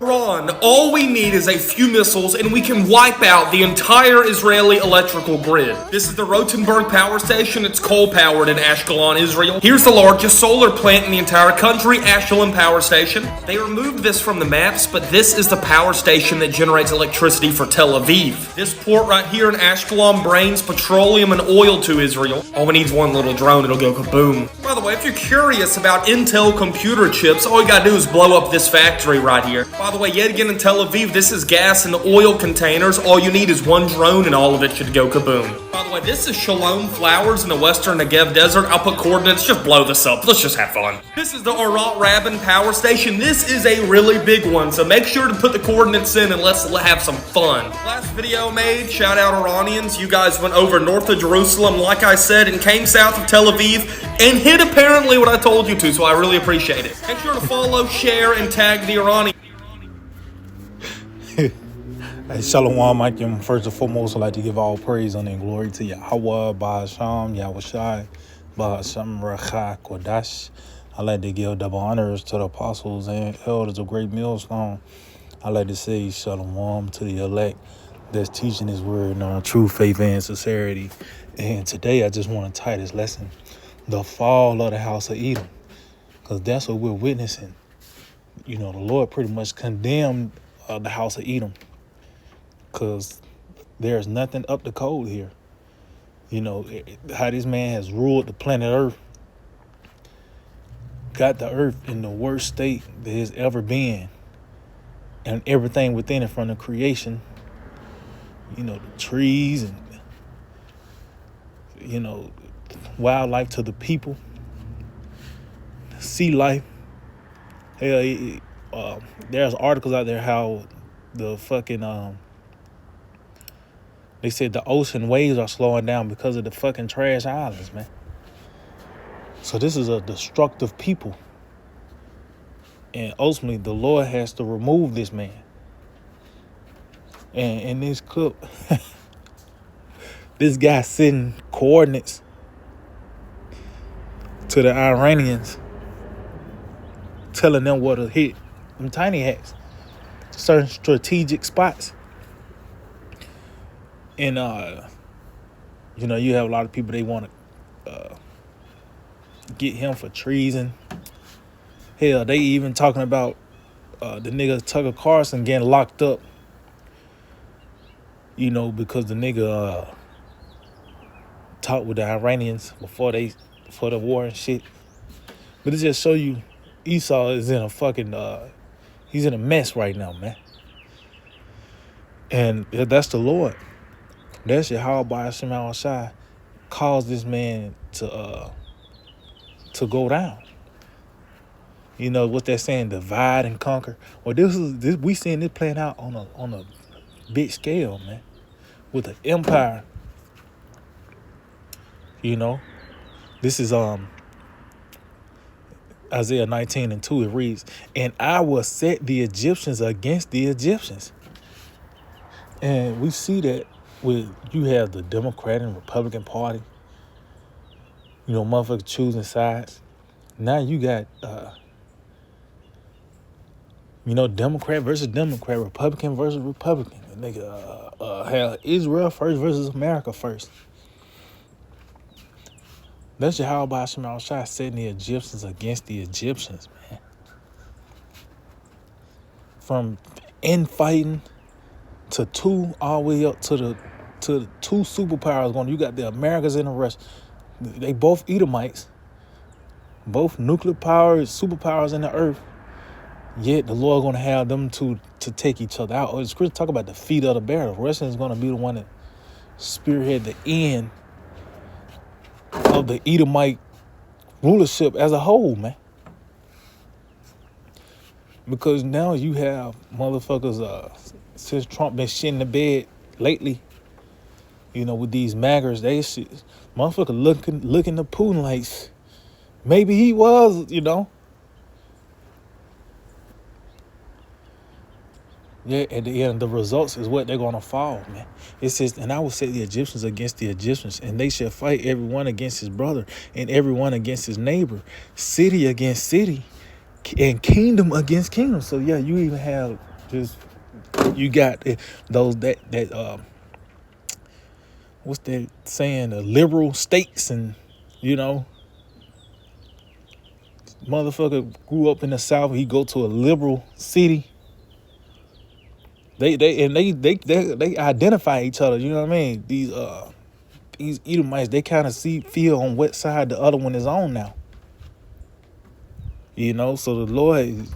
Iran, all we need is a few missiles and we can wipe out the entire Israeli electrical grid. This is the Rotenberg power station. It's coal-powered in Ashkelon, Israel. Here's the largest solar plant in the entire country, Ashkelon Power Station. They removed this from the maps, but this is the power station that generates electricity for Tel Aviv. This port right here in Ashkelon brings petroleum and oil to Israel. All we need is one little drone, it'll go kaboom. By the way, if you're curious about Intel computer chips, all you gotta do is blow up this factory right here. By the way, yet again in Tel Aviv, this is gas and oil containers. All you need is one drone and all of it should go kaboom. By the way, this is Shalom Flowers in the western Negev desert. I'll put coordinates, just blow this up. Let's just have fun. This is the Orat Rabin power station. This is a really big one, so make sure to put the coordinates in and let's have some fun. Last video made, shout out Iranians. You guys went over north of Jerusalem, like I said, and came south of Tel Aviv and hit apparently what I told you to, so I really appreciate it. Make sure to follow, share, and tag the Iranians. Hey, Shalom, Mike. First and foremost, I'd like to give all praise and glory to Yahweh, Ba'asham, Yahushai, Ba'asham, Racha, Kodash. I'd like to give double honors to the apostles and elders of Great Millstone. I'd like to say Shalom to the elect that's teaching his word in true faith and sincerity. And today I just want to tie this lesson, the fall of the house of Edom, because that's what we're witnessing. You know, the Lord pretty much condemned the house of Edom, because there's nothing up to code here. You know, how this man has ruled the planet Earth, got the earth in the worst state that it's ever been, and everything within it from the creation, you know, the trees and, you know, wildlife to the people, sea life. Hell, there's articles out there how the fucking they said the ocean waves are slowing down because of the fucking trash islands, man. So this is a destructive people, and ultimately the Lord has to remove this man. And in this clip, this guy sending coordinates to the Iranians, telling them where to hit them tiny hats, certain strategic spots. And you know, you have a lot of people, they want to get him for treason. Hell, they even talking about the nigga Tucker Carlson getting locked up, you know, because the nigga talked with the Iranians before the war and shit. But it just show you Esau is in a fucking he's in a mess right now, man. And that's the Lord. That's Yahweh Ba'asham Yahushai caused this man to go down. You know what they're saying, divide and conquer. Well, this we seeing this playing out on a big scale, man, with an empire. You know, this is Isaiah 19:2. It reads, "And I will set the Egyptians against the Egyptians." And we see that with, you have the Democrat and Republican Party, you know, motherfuckers choosing sides. Now you got, you know, Democrat versus Democrat, Republican versus Republican. And nigga, have Israel first versus America first. That's Yahweh Ba'asham Yahushai setting the Egyptians against the Egyptians, man. From infighting to two, all the way up to the two superpowers going. You got the Americas and the rest. They both Edomites, both nuclear powers, superpowers in the earth. Yet the Lord going to have them to take each other out. It's Chris talk about the feet of the bear. The Russian is going to be the one that spearhead the end of the Edomite rulership as a whole, man. Because now you have motherfuckers, since Trump been shitting the bed lately, you know, with these maggers, they shit, motherfucker looking to Putin like maybe he was, you know. Yeah, at the end, the results is what they're gonna fall, man. It says, and I will set the Egyptians against the Egyptians, and they shall fight everyone against his brother, and everyone against his neighbor, city against city, and kingdom against kingdom. So yeah, you even have Just you got those that what's that saying? The liberal states, and you know, motherfucker grew up in the South. He go to a liberal city. They identify each other. You know what I mean? These Edomites, they kind of feel on what side the other one is on now. You know, so the Lord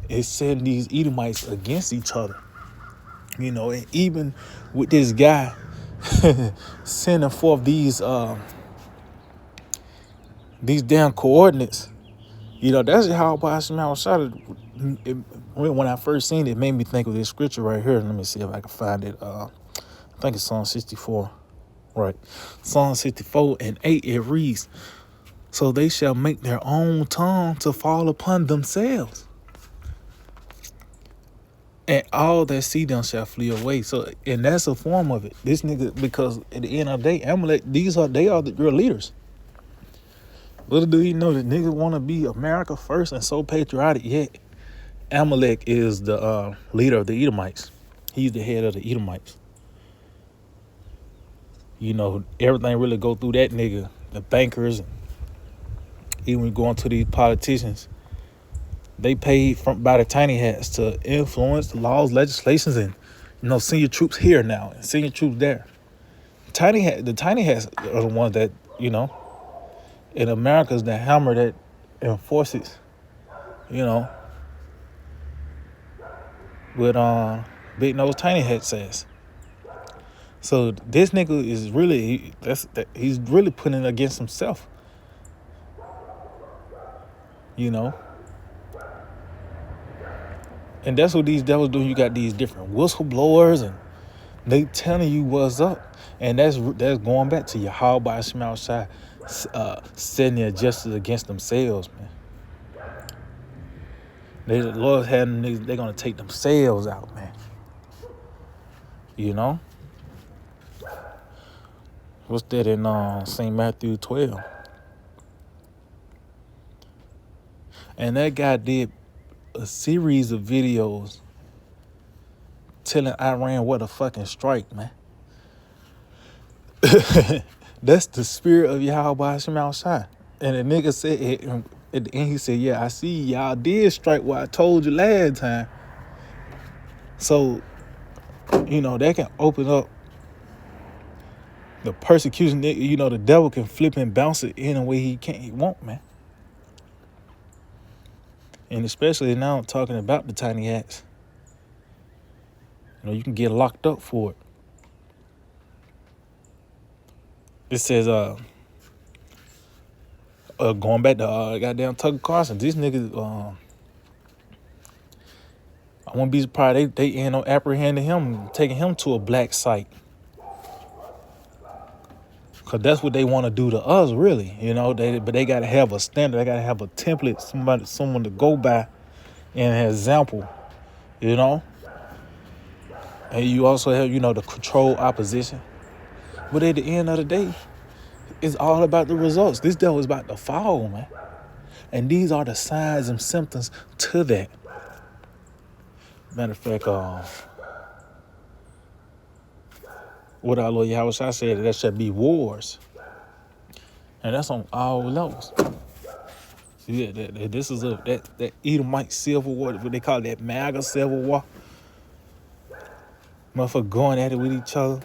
is setting these Edomites against each other. You know, and even with this guy sending forth these damn coordinates, you know, that's how I shot it. When I first seen it, it made me think of this scripture right here. Let me see if I can find it. I think it's Psalm 64. Right. Psalm 64:8, it reads, so they shall make their own tongue to fall upon themselves, and all that see them shall flee away. So, and that's a form of it. This nigga, because at the end of the day, Amalek, they are your leaders. Little do he know that niggas want to be America first and so patriotic, yet Amalek is the leader of the Edomites. He's the head of the Edomites. You know, everything really go through that nigga. The bankers, even going to these politicians, they paid by the tiny hats to influence the laws, legislations, and, you know, send your troops here now and send your troops there. The tiny hats are the ones that, you know, in America's the hammer that enforces, you know, with Big Nose Tiny Hat's ass. So this nigga is really, he's really putting it against himself. You know? And that's what these devils do. You got these different whistleblowers, and they telling you what's up. And that's going back to Yahweh Shema Shai, setting their justice against themselves, man. The Lord had them niggas, they're going to take themselves out, man. You know? What's that in St. Matthew 12? And that guy did a series of videos telling Iran what a fucking strike, man. That's the spirit of Yahweh Shema Shai. And the nigga said, at the end, he said, yeah, I see y'all did strike what I told you last time. So, you know, that can open up the persecution. You know, the devil can flip and bounce it any way he want, man. And especially now talking about the tiny hats. You know, you can get locked up for it. It says, going back to goddamn Tucker Carlson, these niggas, I wouldn't be surprised they end up apprehending him, taking him to a black site. Cause that's what they want to do to us, really, you know. But they gotta have a standard. They gotta have a template, someone to go by, and an example, you know. And you also have, you know, the controlled opposition. But at the end of the day, it's all about the results. This devil is about to fall, man. And these are the signs and symptoms to that. Matter of fact, what our Lord Yahweh Shai said, that should be wars. And that's on all levels. Yeah, this is that Edomite civil war, what they call that MAGA civil war. Motherfuckers going at it with each other.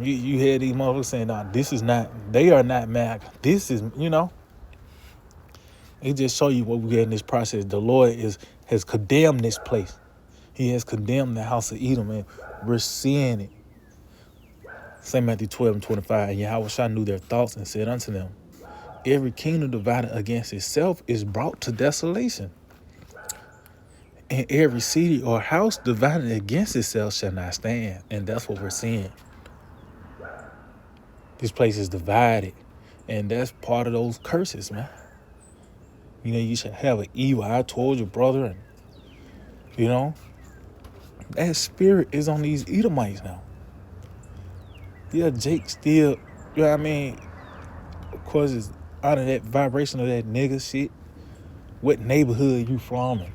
You hear these motherfuckers saying, nah, they are not MAGA. This is, you know. It just show you what we get in this process. The Lord has condemned this place. He has condemned the house of Edom, and we're seeing it. St. Matthew 12:25, and Yahweh Shai knew their thoughts and said unto them, every kingdom divided against itself is brought to desolation. And every city or house divided against itself shall not stand. And that's what we're seeing. This place is divided. And that's part of those curses, man. You know, you should have an evil eye towards your brother. And, you know, that spirit is on these Edomites now. Yeah, Jake still, you know what I mean? Of course, it's out of that vibration of that nigga shit. What neighborhood you from? And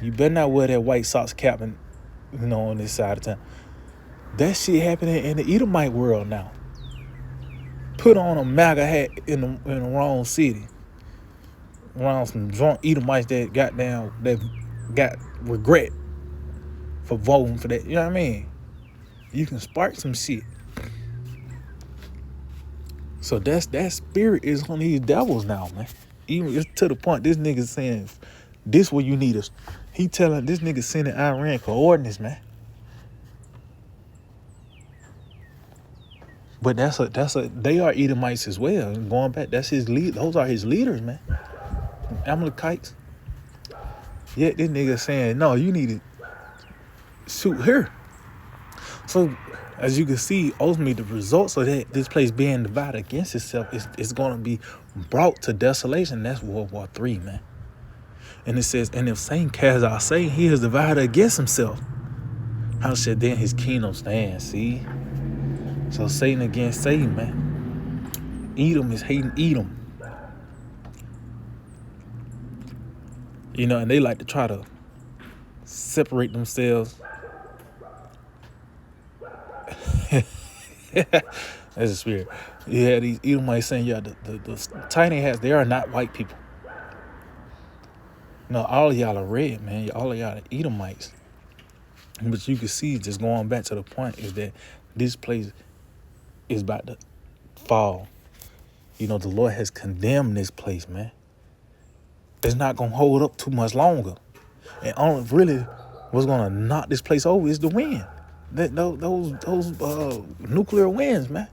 You better not wear that White Sox cap on this side of town. That shit happening in the Edomite world now. Put on a MAGA hat in the wrong city. Around some drunk Edomites that got regret for voting for that. You know what I mean? You can spark some shit. So that spirit is on these devils now, man. Even it's to the point this nigga saying this what you need us. He telling this nigga sending Iran coordinates, man. But they are Edomites as well. Going back, that's his lead. Those are his leaders, man. Amalekites. Yet this nigga saying, no, you need to shoot her. So as you can see, ultimately the results of that this place being divided against itself is going to be brought to desolation. That's World War III, man. And it says, and if Satan cast out Satan, he is divided against himself. How shall then his kingdom stand? See? So Satan against Satan, man. Edom is hating Edom. And they like to try to separate themselves. That's a spirit. Yeah, these Edomites saying, yeah, the tiny hats, they are not white people. No, all of y'all are red, man. All of y'all are Edomites. But you can see, just going back to the point, is that this place is about to fall. The Lord has condemned this place, man. It's not going to hold up too much longer. And only really what's going to knock this place over is the wind. Those nuclear winds, man.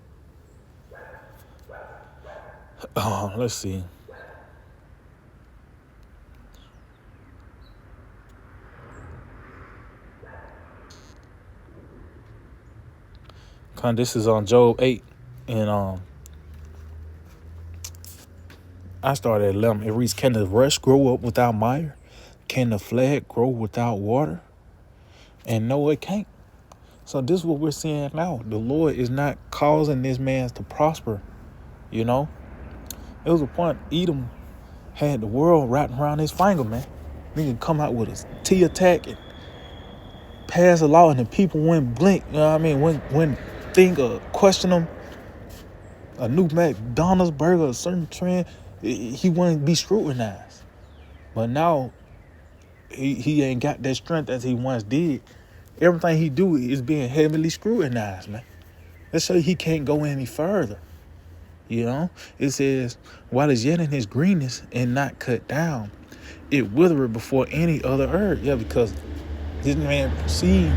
Let's see. This is on Job 8, and I started at 11. It reads, can the rush grow up without mire? Can the flag grow without water? And no, it can't. So this is what we're seeing now. The Lord is not causing this man to prosper. It was a point Edom had the world wrapped around his finger, man. Nigga come out with a T attack and pass a law, and the people wouldn't blink. You know what I mean? When think or question him, a new McDonald's burger, a certain trend, he wouldn't be scrutinized. But now he ain't got that strength as he once did. Everything he do is being heavily scrutinized, man. Let's show you he can't go any further. It says, while it's yet in his greenness and not cut down, it withereth before any other herb. Yeah, because this man perceived,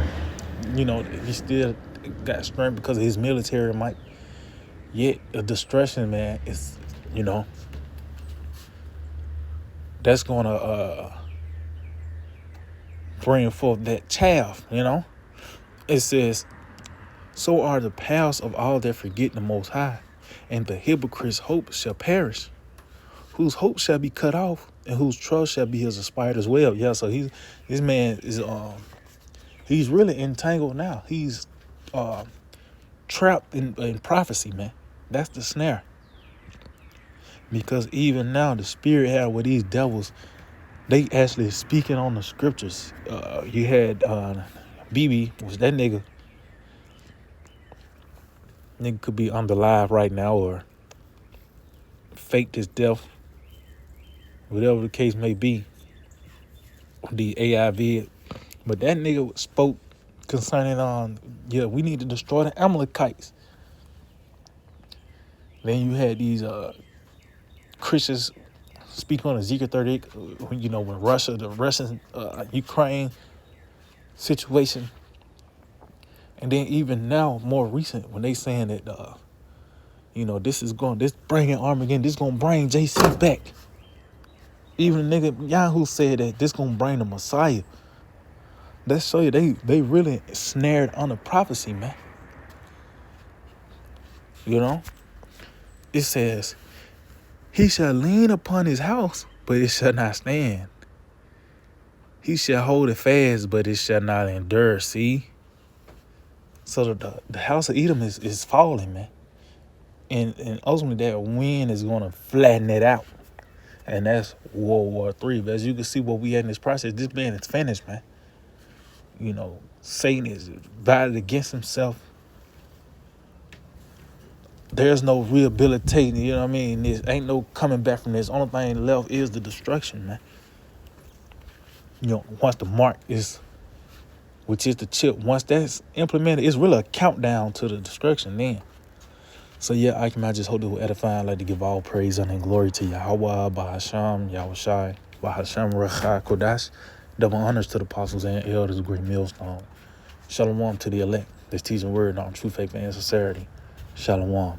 he still got strength because of his military might. Yet a destruction, man, is, that's going to bring forth that chaff, It says, so are the paths of all that forget the Most High, and the hypocrite's hope shall perish, whose hope shall be cut off, and whose trust shall be as a spider's web. Yeah, so this man is he's really entangled now. He's trapped in prophecy, man. That's the snare. Because even now the spirit had with these devils, they actually speaking on the scriptures. You had BB, was that nigga. Nigga could be underlive right now or faked his death. Whatever the case may be. The AI vid. But that nigga spoke concerning we need to destroy the Amalekites. Then you had these Christians speak on Ezekiel 38, when the Russian Ukraine situation. And then even now, more recent, when they saying that, this bringing Armageddon, this going to bring JC back. Even the nigga Yahoo said that this going to bring the Messiah. Let's show you they really snared under prophecy, man. It says, he shall lean upon his house, but it shall not stand. He shall hold it fast, but it shall not endure. See? So the house of Edom is falling, man. And ultimately that wind is going to flatten it out. And that's World War III. But as you can see, what we had in this process, this man is finished, man. You know, Satan is divided against himself. There's no rehabilitating, you know what I mean? There ain't no coming back from this. Only thing left is the destruction, man. You know, once the mark is, which is the chip, once that's implemented, it's really a countdown to the destruction then. So yeah, I just hope it will edify. I'd like to give all praise and glory to Yahweh, Bahasham, Yahushai, Bahasham, Recha, Kodash. Double honors to the apostles and elders of Great Millstone. Shalom to the elect. This teaching word on true faith and sincerity. Shalom.